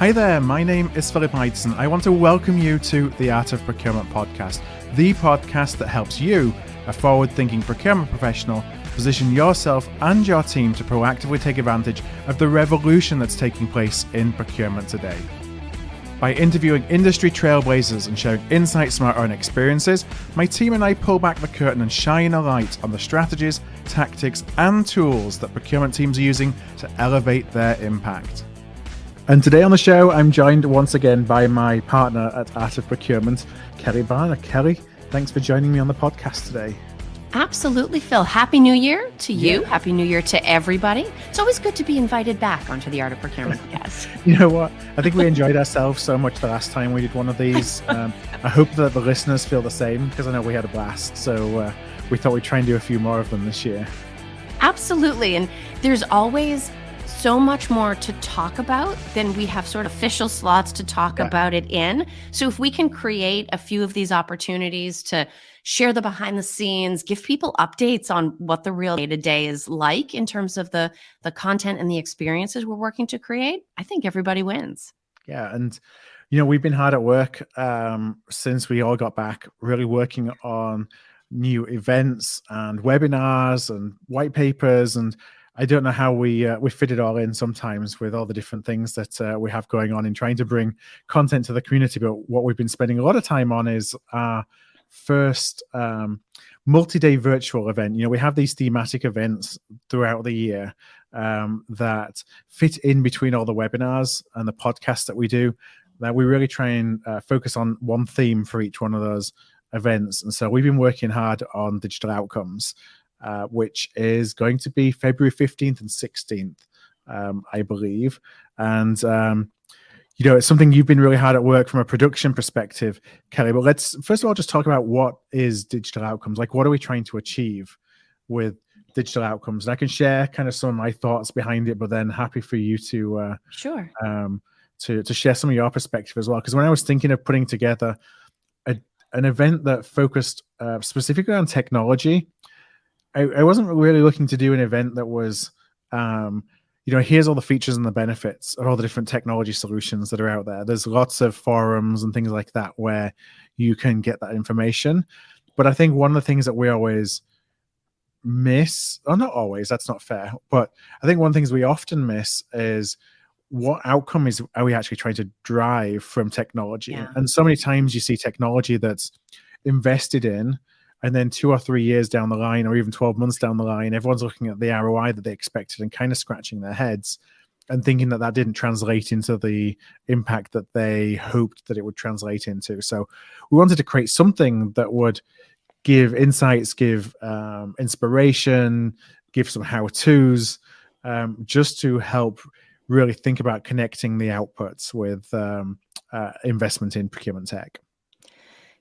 Hi there, my name is Philip Ideson. I want to welcome you to the Art of Procurement podcast, the podcast that helps you, a forward-thinking procurement professional, position yourself and your team to proactively take advantage of the revolution that's taking place in procurement today. By interviewing industry trailblazers and sharing insights from our own experiences, my team and I pull back the curtain and shine a light on the strategies, tactics, and tools that procurement teams are using to elevate their impact. And today on the show, I'm joined once again by my partner at Art of Procurement, Kelly Barner. Kelly, thanks for joining me on the podcast today. Absolutely, Phil. Happy New Year to you. Yeah. Happy New Year to everybody. It's always good to be invited back onto the Art of Procurement podcast. You know what? I think we enjoyed ourselves so much the last time we did one of these. I hope that the listeners feel the same, because I know we had a blast. So we thought we'd try and do a few more of them this year. Absolutely. And there's always so much more to talk about than we have sort of official slots to talk about it in. So if we can create a few of these opportunities to share the behind the scenes, give people updates on what the real day-to-day is like in terms of the content and the experiences we're working to create, I think everybody wins. Yeah. And, we've been hard at work since we all got back, really working on new events and webinars and white papers. And I don't know how we fit it all in sometimes with all the different things that we have going on in trying to bring content to the community. But what we've been spending a lot of time on is our first multi-day virtual event. We have these thematic events throughout the year that fit in between all the webinars and the podcasts that we do, that we really try and focus on one theme for each one of those events. And so we've been working hard on digital outcomes, which is going to be February 15th and 16th, I believe. And, it's something you've been really hard at work from a production perspective, Kelly. But let's first of all just talk about what is digital outcomes. Like, what are we trying to achieve with digital outcomes? And I can share kind of some of my thoughts behind it, but then happy for you to sure to share some of your perspective as well. Because when I was thinking of putting together an event that focused specifically on technology, I wasn't really looking to do an event that was, here's all the features and the benefits of all the different technology solutions that are out there. There's lots of forums and things like that where you can get that information. But I think one of the things that we always miss, or not always, that's not fair, but I think one of the things we often miss is what outcome are we actually trying to drive from technology? Yeah. And so many times you see technology that's invested in, and then 2 or 3 years down the line, or even 12 months down the line, everyone's looking at the ROI that they expected and kind of scratching their heads and thinking that didn't translate into the impact that they hoped that it would translate into. So we wanted to create something that would give insights, give inspiration, give some how-tos, just to help really think about connecting the outputs with investment in procurement tech.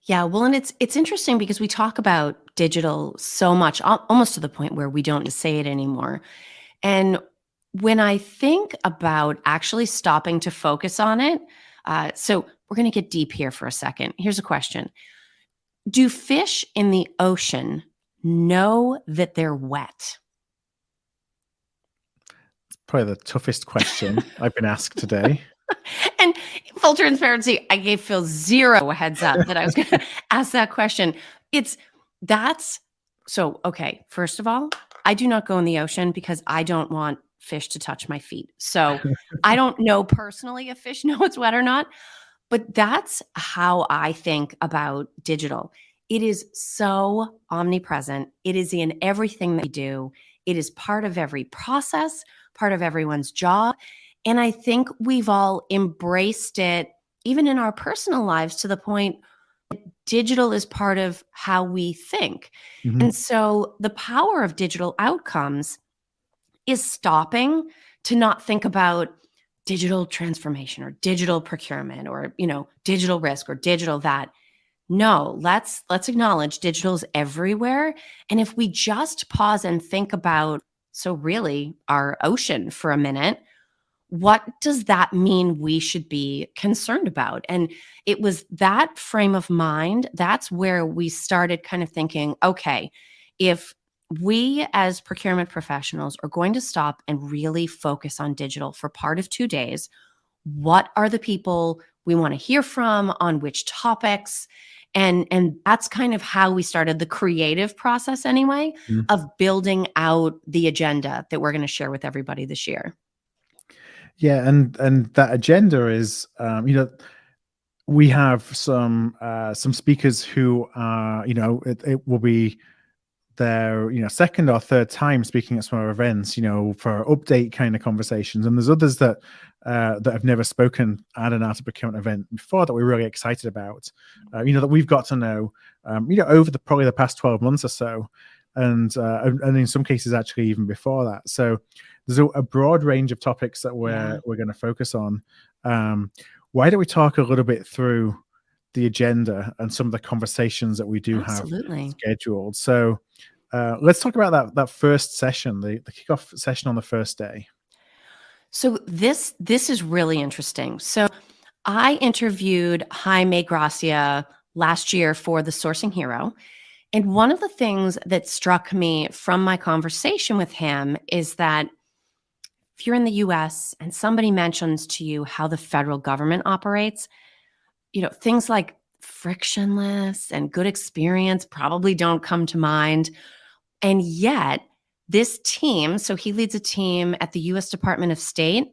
Yeah, well, and it's interesting because we talk about digital so much, almost to the point where we don't say it anymore. And when I think about actually stopping to focus on it, so we're going to get deep here for a second. Here's a question. Do fish in the ocean know that they're wet? It's probably the toughest question I've been asked today. And full transparency, I gave Phil zero heads up that I was going to ask that question. Okay, first of all, I do not go in the ocean because I don't want fish to touch my feet. So I don't know personally if fish know it's wet or not, but that's how I think about digital. It is so omnipresent. It is in everything that we do. It is part of every process, part of everyone's job. And I think we've all embraced it, even in our personal lives, to the point that digital is part of how we think. Mm-hmm. And so the power of digital outcomes is stopping to not think about digital transformation or digital procurement or, digital risk or digital that. No, let's acknowledge digital is everywhere. And if we just pause and think about, so really our ocean for a minute, what does that mean we should be concerned about? And it was that frame of mind, that's where we started kind of thinking, okay, if we as procurement professionals are going to stop and really focus on digital for part of 2 days, what are the people we want to hear from on which topics. And that's kind of how we started the creative process anyway, of building out the agenda that we're going to share with everybody this year. Yeah, and that agenda is, we have some speakers who are, it will be their second or third time speaking at some of our events, for update kind of conversations, and there's others that have never spoken at an art of procurement event before that we're really excited about, that we've got to know, over probably the past 12 months or so, and in some cases actually even before that. So there's a broad range of topics that we're going to focus on. Why don't we talk a little bit through the agenda and some of the conversations that we do have scheduled? So let's talk about that first session, the kickoff session on the first day. So this is really interesting. So I interviewed Jaime Gracia last year for the Sourcing Hero. And one of the things that struck me from my conversation with him is that if you're in the US and somebody mentions to you how the federal government operates, things like frictionless and good experience probably don't come to mind. And yet this team, so he leads a team at the US Department of State,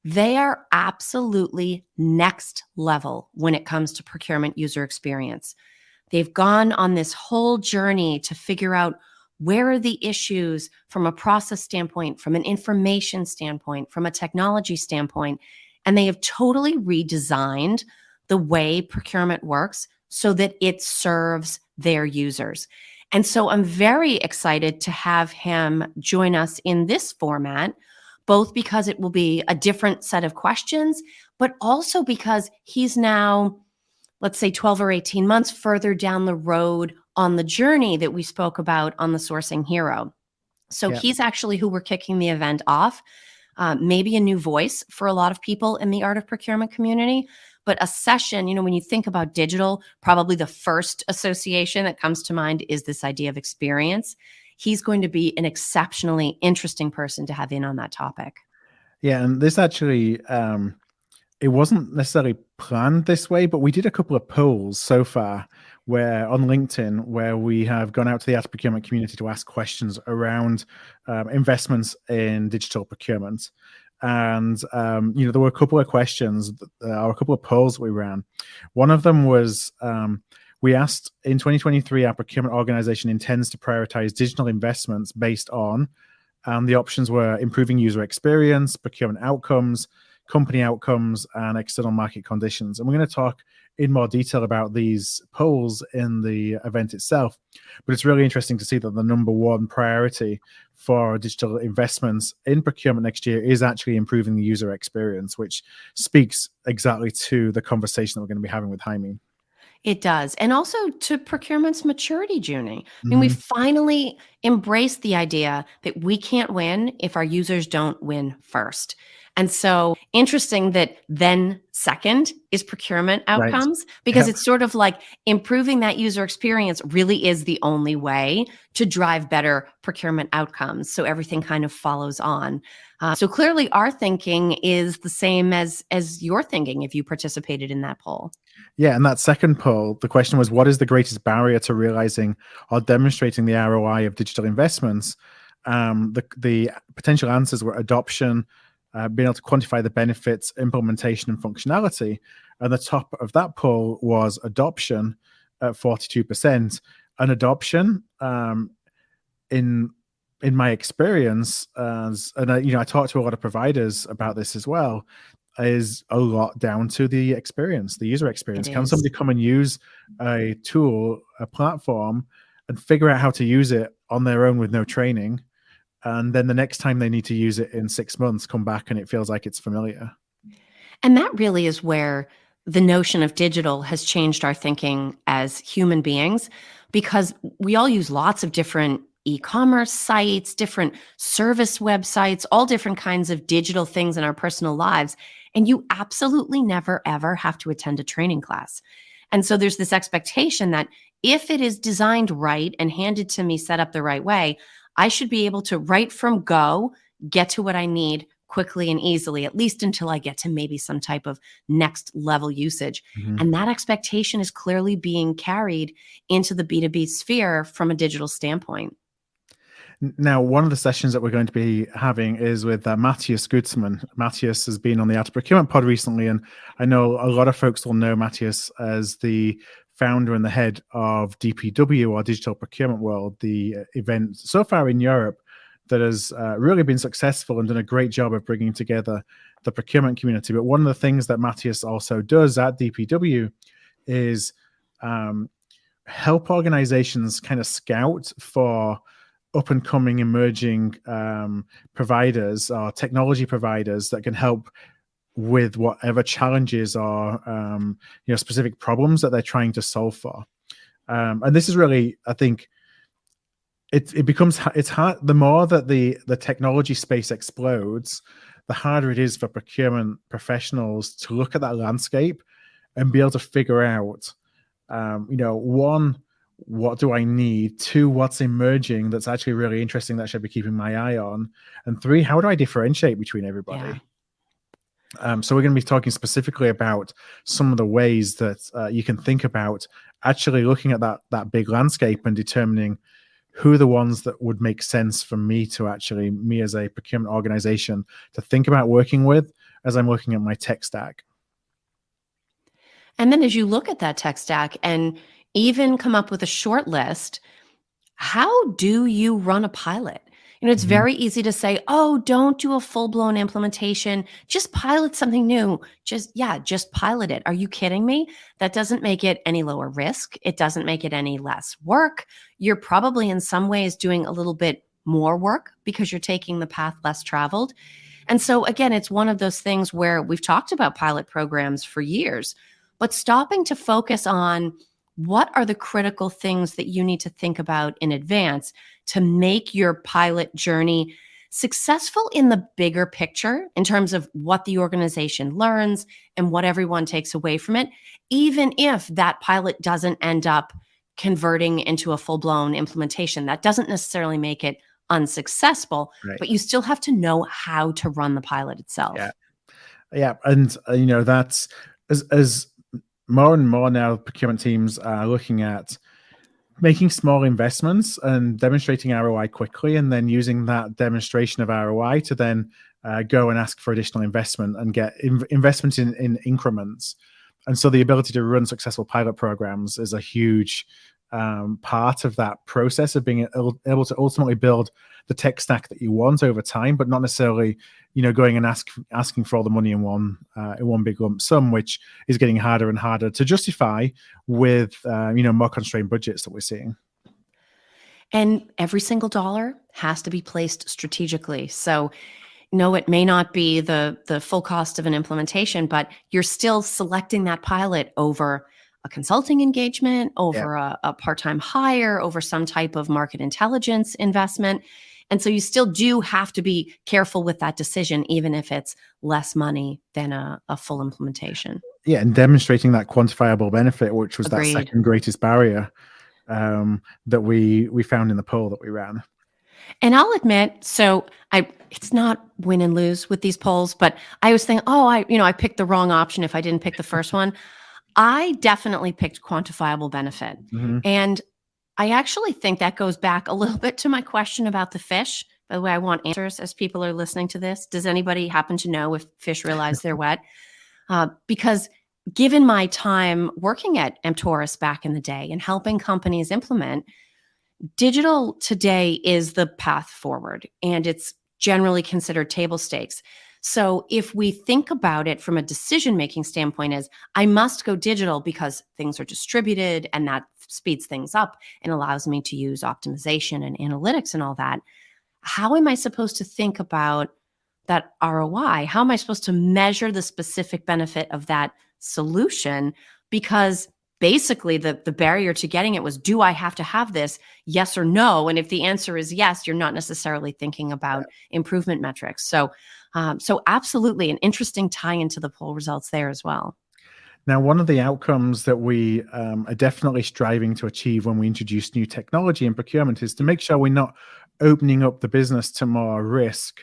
they are absolutely next level when it comes to procurement user experience. They've gone on this whole journey to figure out where are the issues from a process standpoint, from an information standpoint, from a technology standpoint, and they have totally redesigned the way procurement works so that it serves their users. And so I'm very excited to have him join us in this format, both because it will be a different set of questions, but also because he's now, let's say 12 or 18 months further down the road on the journey that we spoke about on the Sourcing Hero. So he's actually who we're kicking the event off. Maybe a new voice for a lot of people in the art of procurement community, but a session, when you think about digital, probably the first association that comes to mind is this idea of experience. He's going to be an exceptionally interesting person to have in on that topic. Yeah, and this actually, it wasn't necessarily planned this way, but we did a couple of polls so far where on LinkedIn, where we have gone out to the art of procurement community to ask questions around investments in digital procurement. And, there were a couple of questions or a couple of polls that we ran. One of them was, we asked, in 2023, our procurement organization intends to prioritize digital investments based on, and the options were improving user experience, procurement outcomes, company outcomes, and external market conditions. And we're going to talk in more detail about these polls in the event itself. But it's really interesting to see that the number one priority for digital investments in procurement next year is actually improving the user experience, which speaks exactly to the conversation that we're going to be having with Jaime. It does. And also to procurement's maturity journey. I mean, we finally embraced the idea that we can't win if our users don't win first. And so interesting that then second is procurement outcomes, because it's sort of like improving that user experience really is the only way to drive better procurement outcomes. So everything kind of follows on. So clearly our thinking is the same as your thinking if you participated in that poll. Yeah, and that second poll, the question was, what is the greatest barrier to realizing or demonstrating the ROI of digital investments? The potential answers were adoption, being able to quantify the benefits, implementation, and functionality. And the top of that poll was adoption at 42%. And adoption, in my experience, I talked to a lot of providers about this as well, is a lot down to the experience, the user experience. Can somebody come and use a tool, a platform, and figure out how to use it on their own with no training? And then the next time they need to use it in 6 months, come back and it feels like it's familiar. And that really is where the notion of digital has changed our thinking as human beings, because we all use lots of different e-commerce sites, different service websites, all different kinds of digital things in our personal lives. And you absolutely never, ever have to attend a training class. And so there's this expectation that if it is designed right and handed to me set up the right way, I should be able to right from go get to what I need quickly and easily, at least until I get to maybe some type of next level usage. Mhm. And that expectation is clearly being carried into the B2B sphere from a digital standpoint. Now, one of the sessions that we're going to be having is with Matthias Gutzman. Matthias has been on the Art of Procurement pod recently, and I know a lot of folks will know Matthias as the founder and the head of DPW, or Digital Procurement World, the event so far in Europe that has really been successful and done a great job of bringing together the procurement community. But one of the things that Matthias also does at DPW is help organizations kind of scout for up and coming emerging providers or technology providers that can help with whatever challenges or specific problems that they're trying to solve for. And this is really, I think, it's hard. The more that the technology space explodes, the harder it is for procurement professionals to look at that landscape and be able to figure out, one, what do I need? Two, what's emerging that's actually really interesting that I should be keeping my eye on? And three, how do I differentiate between everybody? Yeah. So we're going to be talking specifically about some of the ways that you can think about actually looking at that big landscape and determining who are the ones that would make sense for me as a procurement organization to think about working with as I'm looking at my tech stack. And then as you look at that tech stack and even come up with a short list, how do you run a pilot? It's very easy to say, oh, don't do a full-blown implementation. Just pilot something new. Just pilot it. Are you kidding me? That doesn't make it any lower risk. It doesn't make it any less work. You're probably in some ways doing a little bit more work because you're taking the path less traveled. And so again, it's one of those things where we've talked about pilot programs for years, but stopping to focus on what are the critical things that you need to think about in advance to make your pilot journey successful in the bigger picture in terms of what the organization learns and what everyone takes away from it, even if that pilot doesn't end up converting into a full-blown implementation. That doesn't necessarily make it unsuccessful, Right. but you still have to know how to run the pilot itself. Yeah. And, that's as more and more now procurement teams are looking at making small investments and demonstrating ROI quickly, and then using that demonstration of ROI to then go and ask for additional investment and get investment in increments. And so the ability to run successful pilot programs is a huge part of that process of being able to ultimately build the tech stack that you want over time, but not necessarily, going and asking for all the money in one big lump sum, which is getting harder and harder to justify with more constrained budgets that we're seeing. And every single dollar has to be placed strategically. So no, it may not be the full cost of an implementation, but you're still selecting that pilot over a consulting engagement, over a part-time hire, over some type of market intelligence investment. And so you still do have to be careful with that decision, even if it's less money than a full implementation. Yeah, and demonstrating that quantifiable benefit, which was Agreed. that second greatest barrier that we found in the poll that we ran. And I'll admit, so it's not win and lose with these polls, but I was thinking, I picked the wrong option if I didn't pick the first one. I definitely picked quantifiable benefit. Mm-hmm. And I actually think that goes back a little bit to my question about the fish. By the way, I want answers as people are listening to this. Does anybody happen to know if fish realize they're wet? Because given my time working at Emptoris back in the day and helping companies implement, digital today is the path forward, and it's generally considered table stakes. So if we think about it from a decision-making standpoint as I must go digital because things are distributed and that speeds things up and allows me to use optimization and analytics and all that, how am I supposed to think about that ROI? How am I supposed to measure the specific benefit of that solution? Because basically the barrier to getting it was, do I have to have this? Yes or no? And if the answer is yes, you're not necessarily thinking about improvement metrics. So absolutely an interesting tie into the poll results there as well. Now, one of the outcomes that we are definitely striving to achieve when we introduce new technology in procurement is to make sure we're not opening up the business to more risk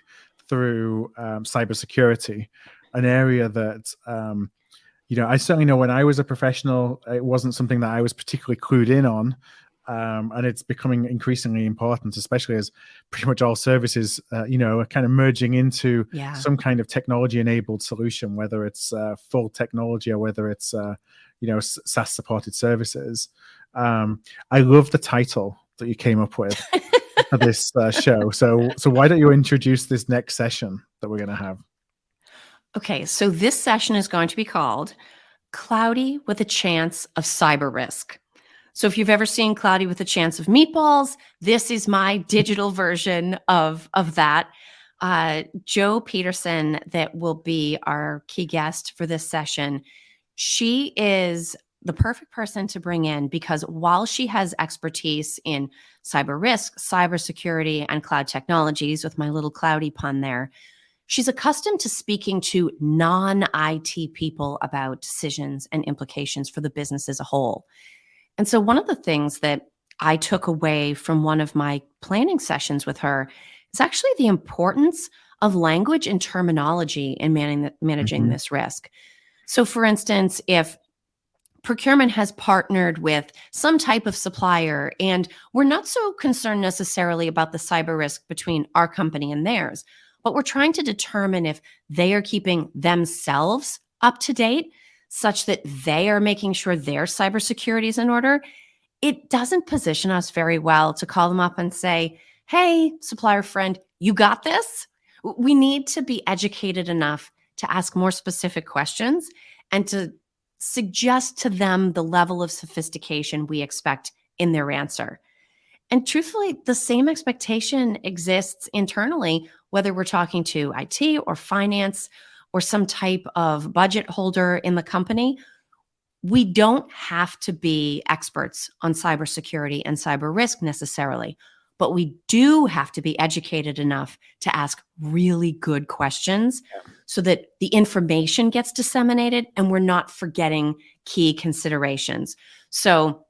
through cybersecurity, an area that I certainly know when I was a professional, it wasn't something that I was particularly clued in on. And it's becoming increasingly important, especially as pretty much all services, are kind of merging into some kind of technology-enabled solution, whether it's full technology or whether it's, SaaS-supported services. I love the title that you came up with for this show. So why don't you introduce this next session that we're going to have? Okay, so this session is going to be called Cloudy with a Chance of Cyber Risk. So if you've ever seen Cloudy with a Chance of Meatballs, this is my digital version of that. Jo Peterson, that will be our key guest for this session, she is the perfect person to bring in because while she has expertise in cyber risk, cybersecurity, and cloud technologies, with my little cloudy pun there, she's accustomed to speaking to non-IT people about decisions and implications for the business as a whole. And so one of the things that I took away from one of my planning sessions with her is actually the importance of language and terminology in managing this risk. So for instance, if procurement has partnered with some type of supplier and we're not so concerned necessarily about the cyber risk between our company and theirs, but we're trying to determine if they are keeping themselves up to date such that they are making sure their cybersecurity is in order, it doesn't position us very well to call them up and say, hey, supplier friend, you got this? We need to be educated enough to ask more specific questions and to suggest to them the level of sophistication we expect in their answer. And truthfully, the same expectation exists internally, whether we're talking to IT or finance or some type of budget holder in the company. We don't have to be experts on cybersecurity and cyber risk necessarily, but we do have to be educated enough to ask really good questions so that the information gets disseminated and we're not forgetting key considerations. So,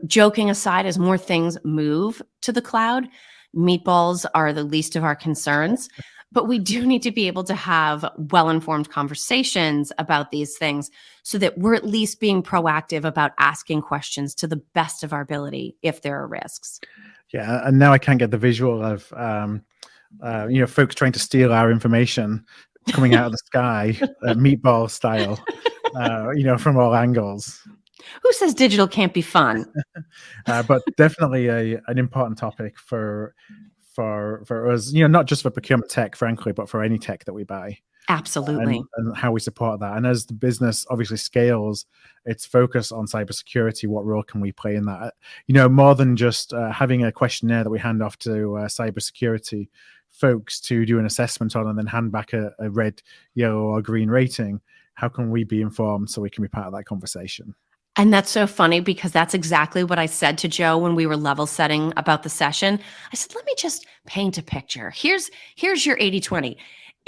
joking aside, as more things move to the cloud, meatballs are the least of our concerns. But we do need to be able to have well-informed conversations about these things so that we're at least being proactive about asking questions to the best of our ability if there are risks. Yeah, and now I can't get the visual of folks trying to steal our information coming out of the sky, meatball style, from all angles. Who says digital can't be fun? But definitely an important topic for us, not just for procurement tech, frankly, but for any tech that we buy. Absolutely. And how we support that. And as the business obviously scales its focus on cybersecurity, what role can we play in that? More than just having a questionnaire that we hand off to cybersecurity folks to do an assessment on and then hand back a red, yellow, or green rating. How can we be informed so we can be part of that conversation? And that's so funny because that's exactly what I said to Jo when we were level setting about the session. I said, let me just paint a picture. Here's your 80-20.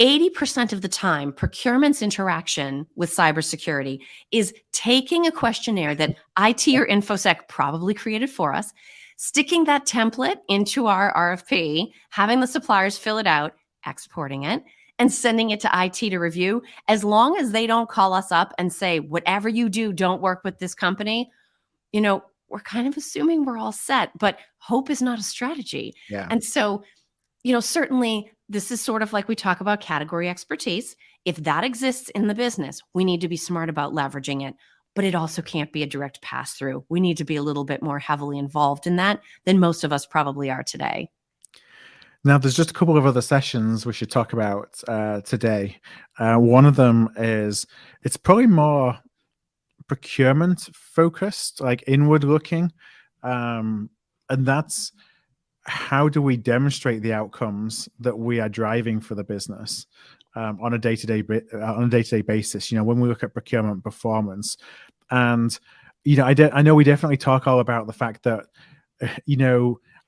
80% of the time, procurement's interaction with cybersecurity is taking a questionnaire that IT or InfoSec probably created for us, sticking that template into our RFP, having the suppliers fill it out, exporting it, and sending it to IT to review. As long as they don't call us up and say, whatever you do, don't work with this company, we're kind of assuming we're all set, but hope is not a strategy. Yeah. And so, certainly this is sort of like we talk about category expertise. If that exists in the business, we need to be smart about leveraging it, but it also can't be a direct pass through. We need to be a little bit more heavily involved in that than most of us probably are today. Now, there's just a couple of other sessions we should talk about today. One of them is, it's probably more procurement focused, like inward looking. And that's, how do we demonstrate the outcomes that we are driving for the business on a day-to-day basis? When we look at procurement performance, and I know we definitely talk all about the fact that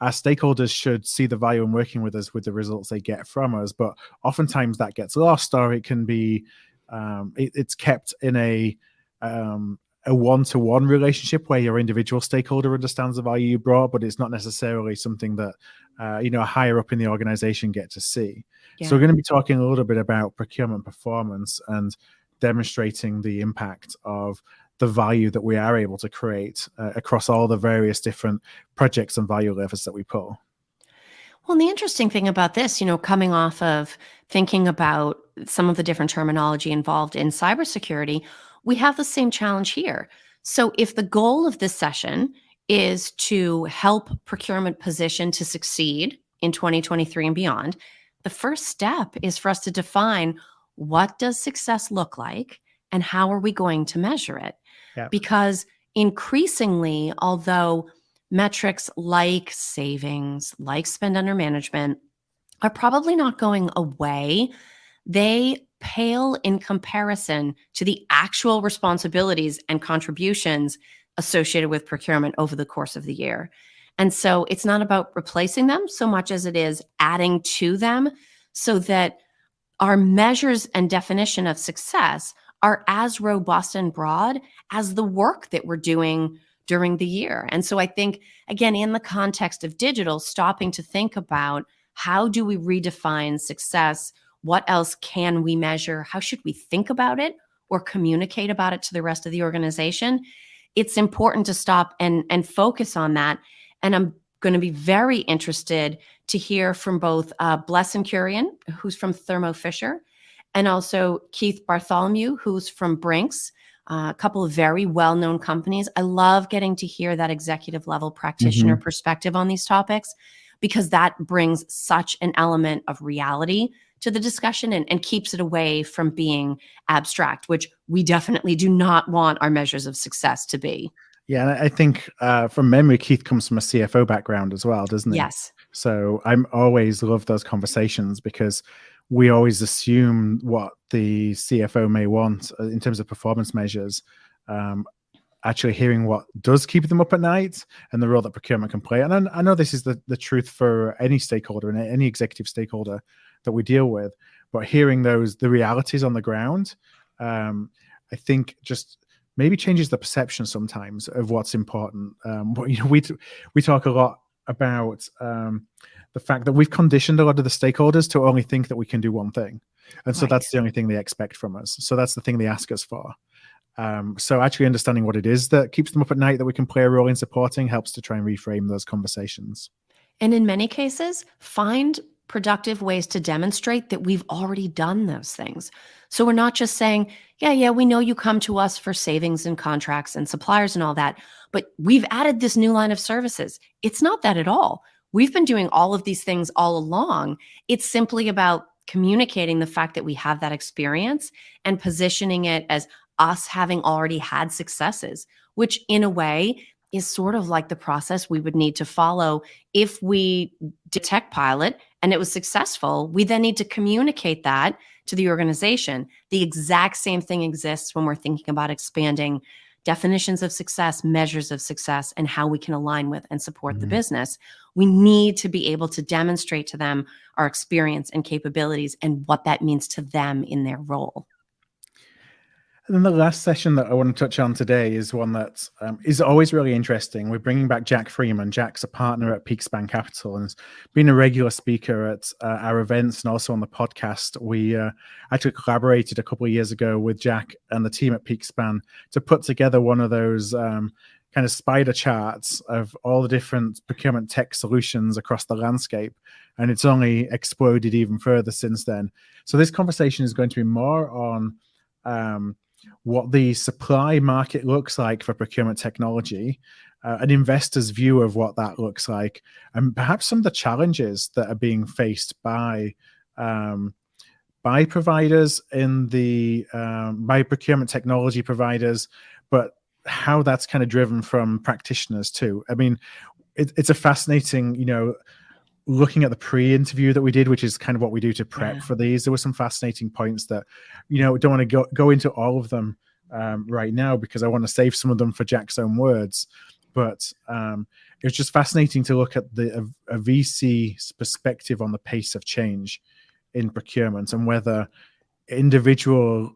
our stakeholders should see the value in working with us with the results they get from us, but oftentimes that gets lost, or it can be it's kept in a one-to-one relationship where your individual stakeholder understands the value you brought, but it's not necessarily something that higher up in the organization get to see. Yeah. So we're going to be talking a little bit about procurement performance and demonstrating the impact of the value that we are able to create across all the various different projects and value levers that we pull. Well, and the interesting thing about this, coming off of thinking about some of the different terminology involved in cybersecurity, we have the same challenge here. So if the goal of this session is to help procurement position to succeed in 2023 and beyond, the first step is for us to define, what does success look like and how are we going to measure it? Yeah. Because increasingly, although metrics like savings, like spend under management, are probably not going away, they pale in comparison to the actual responsibilities and contributions associated with procurement over the course of the year. And so it's not about replacing them so much as it is adding to them, so that our measures and definition of success are as robust and broad as the work that we're doing during the year. And so I think, again, in the context of digital, stopping to think about, how do we redefine success? What else can we measure? How should we think about it or communicate about it to the rest of the organization? It's important to stop and focus on that. And I'm going to be very interested to hear from both Blesson Curian, who's from Thermo Fisher, and also Keith Bartholomew, who's from Brinks, a couple of very well-known companies. I love getting to hear that executive level practitioner perspective on these topics, because that brings such an element of reality to the discussion and keeps it away from being abstract, which we definitely do not want our measures of success to be. Yeah, and I think from memory, Keith comes from a CFO background as well, doesn't he? Yes. So I'm always love those conversations, because we always assume what the CFO may want in terms of performance measures. Actually hearing what does keep them up at night and the role that procurement can play. And I know this is the truth for any stakeholder and any executive stakeholder that we deal with, but hearing the realities on the ground, I think just maybe changes the perception sometimes of what's important. We talk a lot about the fact that we've conditioned a lot of the stakeholders to only think that we can do one thing. And so that's the only thing they expect from us. So that's the thing they ask us for. So actually understanding what it is that keeps them up at night that we can play a role in supporting helps to try and reframe those conversations. And in many cases, find productive ways to demonstrate that we've already done those things. So we're not just saying, yeah, we know you come to us for savings and contracts and suppliers and all that, but we've added this new line of services. It's not that at all. We've been doing all of these things all along. It's simply about communicating the fact that we have that experience and positioning it as us having already had successes, which in a way is sort of like the process we would need to follow if we did tech pilot and it was successful. We then need to communicate that to the organization. The exact same thing exists when we're thinking about expanding definitions of success, measures of success, and how we can align with and support the business. We need to be able to demonstrate to them our experience and capabilities and what that means to them in their role. And then the last session that I want to touch on today is one that is always really interesting. We're bringing back Jack Freeman. Jack's a partner at Peakspan Capital and has been a regular speaker at our events and also on the podcast. We actually collaborated a couple of years ago with Jack and the team at Peakspan to put together one of those kind of spider charts of all the different procurement tech solutions across the landscape. And it's only exploded even further since then. So this conversation is going to be more on what the supply market looks like for procurement technology, an investor's view of what that looks like, and perhaps some of the challenges that are being faced by providers in the by procurement technology providers, but how that's kind of driven from practitioners too. I mean, it's a fascinating, looking at the pre-interview that we did, which is kind of what we do to prep for these, there were some fascinating points that, don't want to go into all of them right now because I want to save some of them for Jack's own words. But it's just fascinating to look at a VC's perspective on the pace of change in procurement and whether individual,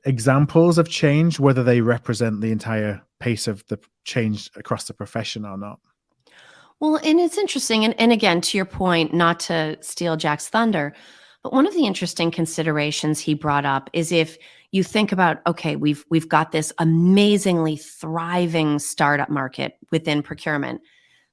examples of change, whether they represent the entire pace of the change across the profession or not. Well, and it's interesting. And again, to your point, not to steal Jack's thunder, but one of the interesting considerations he brought up is if you think about, okay, we've got this amazingly thriving startup market within procurement.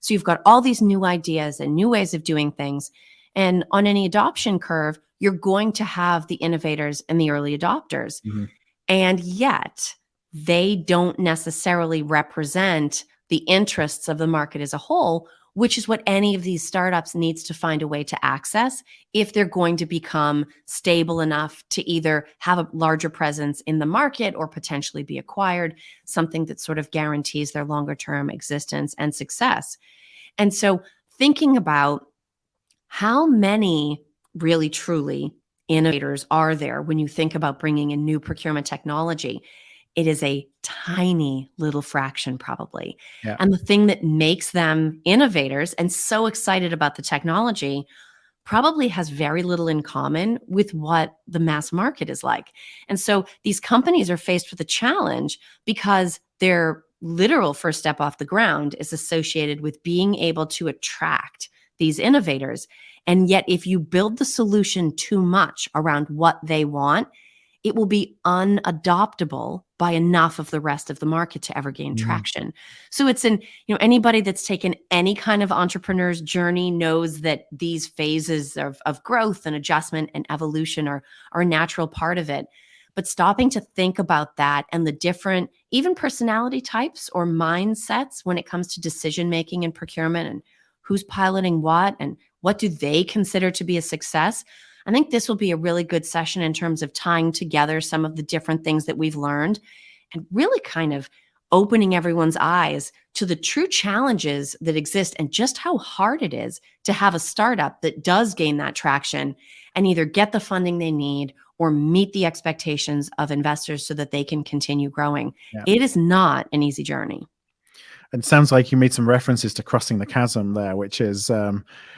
So you've got all these new ideas and new ways of doing things. And on any adoption curve, you're going to have the innovators and the early adopters. Mhm. And yet, they don't necessarily represent the interests of the market as a whole, which is what any of these startups needs to find a way to access if they're going to become stable enough to either have a larger presence in the market or potentially be acquired, something that sort of guarantees their longer term existence and success. And so thinking about how many really truly innovators are there when you think about bringing in new procurement technology, it is a tiny little fraction, probably. Yeah. And the thing that makes them innovators and so excited about the technology probably has very little in common with what the mass market is like. And so these companies are faced with a challenge because their literal first step off the ground is associated with being able to attract these innovators. And yet, if you build the solution too much around what they want, it will be unadoptable by enough of the rest of the market to ever gain Mhm. traction. So it's anybody that's taken any kind of entrepreneur's journey knows that these phases of growth and adjustment and evolution are a natural part of it. But stopping to think about that and the different, even personality types or mindsets when it comes to decision making and procurement and who's piloting what and what do they consider to be a success. I think this will be a really good session in terms of tying together some of the different things that we've learned and really kind of opening everyone's eyes to the true challenges that exist and just how hard it is to have a startup that does gain that traction and either get the funding they need or meet the expectations of investors so that they can continue growing. Yeah. It is not an easy journey. It sounds like you made some references to crossing the chasm there, which is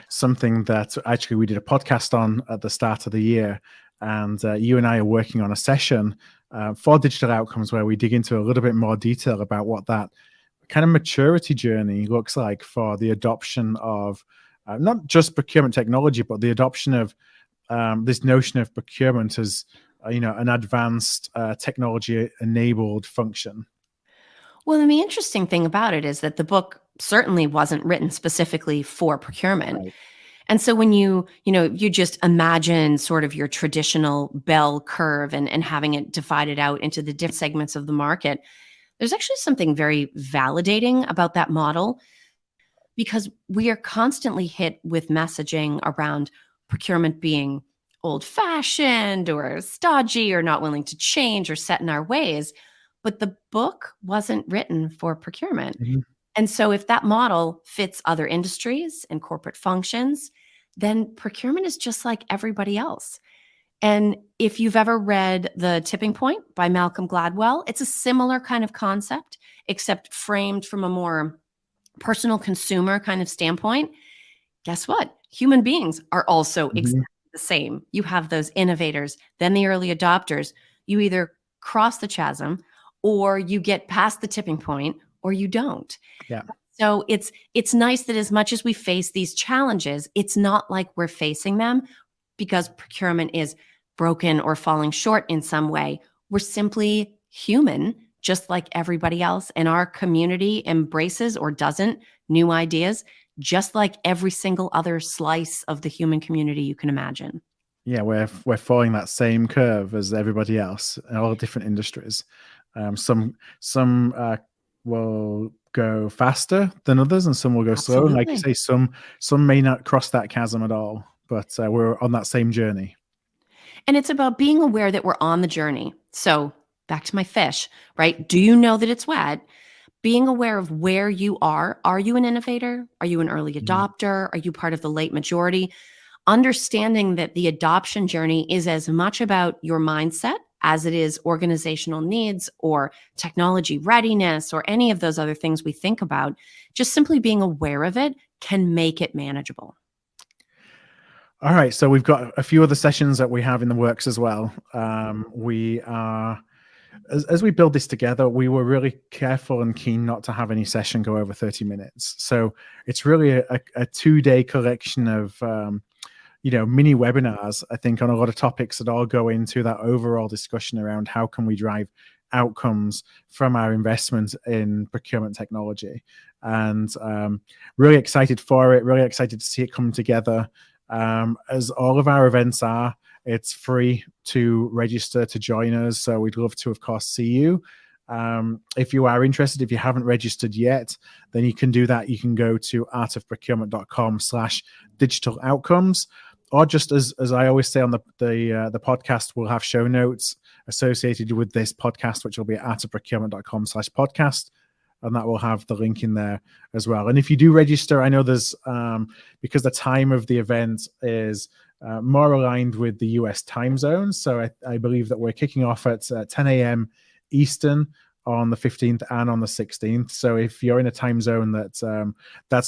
something that actually we did a podcast on at the start of the year. And you and I are working on a session for digital outcomes where we dig into a little bit more detail about what that kind of maturity journey looks like for the adoption of not just procurement technology, but the adoption of this notion of procurement as an advanced technology enabled function. Well, and the interesting thing about it is that the book certainly wasn't written specifically for procurement. Right. And so when you just imagine sort of your traditional bell curve and having it divided out into the different segments of the market, there's actually something very validating about that model because we are constantly hit with messaging around procurement being old fashioned or stodgy or not willing to change or set in our ways. But the book wasn't written for procurement. Mhm. And so if that model fits other industries and corporate functions, then procurement is just like everybody else. And if you've ever read The Tipping Point by Malcolm Gladwell, it's a similar kind of concept, except framed from a more personal consumer kind of standpoint. Guess what? Human beings are also Mhm. exactly the same. You have those innovators, then the early adopters. You either cross the chasm or you get past the tipping point or you don't. Yeah. So it's nice that as much as we face these challenges, it's not like we're facing them because procurement is broken or falling short in some way. We're simply human, just like everybody else. And our community embraces or doesn't new ideas, just like every single other slice of the human community you can imagine. Yeah, we're following that same curve as everybody else in all different industries. Some will go faster than others, and some will go slower. And like you Absolutely. say, some may not cross that chasm at all, but we're on that same journey. And it's about being aware that we're on the journey. So back to my fish, right? Do you know that it's wet? Being aware of where you are. Are you an innovator? Are you an early Mhm. adopter? Are you part of the late majority? Understanding that the adoption journey is as much about your mindset as it is organizational needs or technology readiness or any of those other things we think about. Just simply being aware of it can make it manageable. All right, so we've got a few other sessions that we have in the works as well. We are as we build this together, we were really careful and keen not to have any session go over 30 minutes. So it's really a 2-day collection of mini webinars, I think, on a lot of topics that all go into that overall discussion around how can we drive outcomes from our investment in procurement technology. And really excited for it, really excited to see it come together. As all of our events are, it's free to register to join us. So we'd love to, of course, see you. If you are interested, if you haven't registered yet, then you can do that. You can go to artofprocurement.com/digital outcomes, or just as I always say on the podcast, we'll have show notes associated with this podcast, which will be at artofprocurement.com/podcast. And that will have the link in there as well. And if you do register, I know there's, because the time of the event is more aligned with the US time zone. So I believe that we're kicking off at 10 a.m. Eastern on the 15th and on the 16th. So if you're in a time zone that's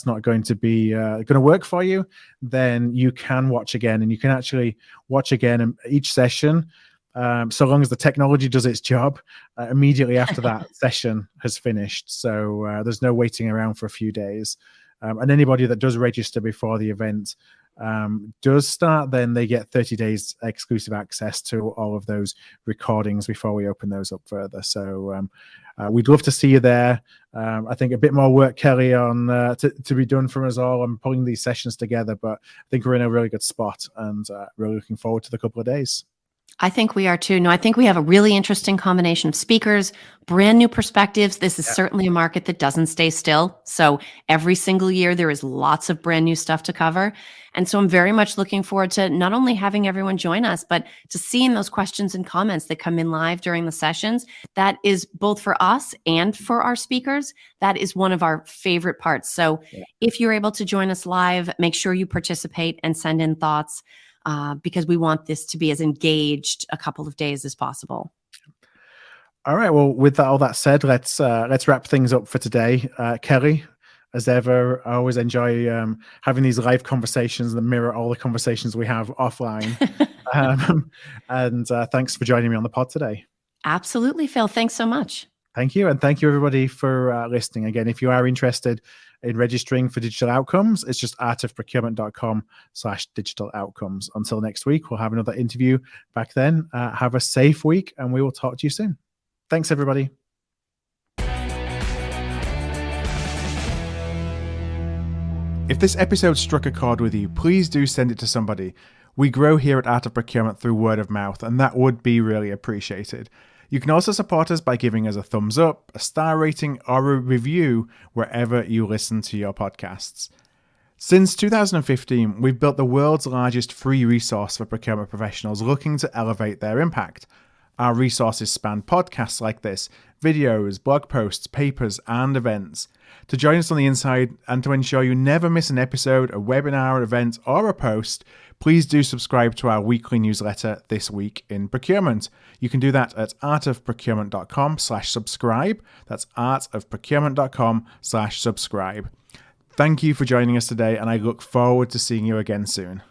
not going to be going to work for you, then you can watch again. And you can actually watch again each session, so long as the technology does its job immediately after that session has finished. So there's no waiting around for a few days. And anybody that does register before the event does start, then they get 30 days exclusive access to all of those recordings before we open those up further. So we'd love to see you there. I think a bit more work, Kelly, on to be done from us all on pulling these sessions together, but I think we're in a really good spot and really looking forward to the couple of days. I think we are too. No, I think we have a really interesting combination of speakers, brand new perspectives. This is certainly a market that doesn't stay still. So every single year, there is lots of brand new stuff to cover. And so I'm very much looking forward to not only having everyone join us, but to seeing those questions and comments that come in live during the sessions. That is both for us and for our speakers. That is one of our favorite parts. So if you're able to join us live, make sure you participate and send in thoughts. Because we want this to be as engaged a couple of days as possible. All right. Well, with all that said, let's wrap things up for today. Kelly, as ever, I always enjoy having these live conversations that mirror all the conversations we have offline. And thanks for joining me on the pod today. Absolutely, Phil. Thanks so much. Thank you. And thank you, everybody, for listening. Again, if you are interested in registering for digital outcomes, it's just artofprocurement.com/digital outcomes. Until next week, we'll have another interview back then. Have a safe week, and we will talk to you soon. Thanks, everybody. If this episode struck a chord with you, please do send it to somebody. We grow here at Art of Procurement through word of mouth, and that would be really appreciated. You can also support us by giving us a thumbs up, a star rating, or a review wherever you listen to your podcasts. Since 2015, we've built the world's largest free resource for procurement professionals looking to elevate their impact. Our resources span podcasts like this, videos, blog posts, papers, and events. To join us on the inside and to ensure you never miss an episode, a webinar, event, or a post, please do subscribe to our weekly newsletter, This Week in Procurement. You can do that at artofprocurement.com/subscribe. That's artofprocurement.com/subscribe. Thank you for joining us today, and I look forward to seeing you again soon.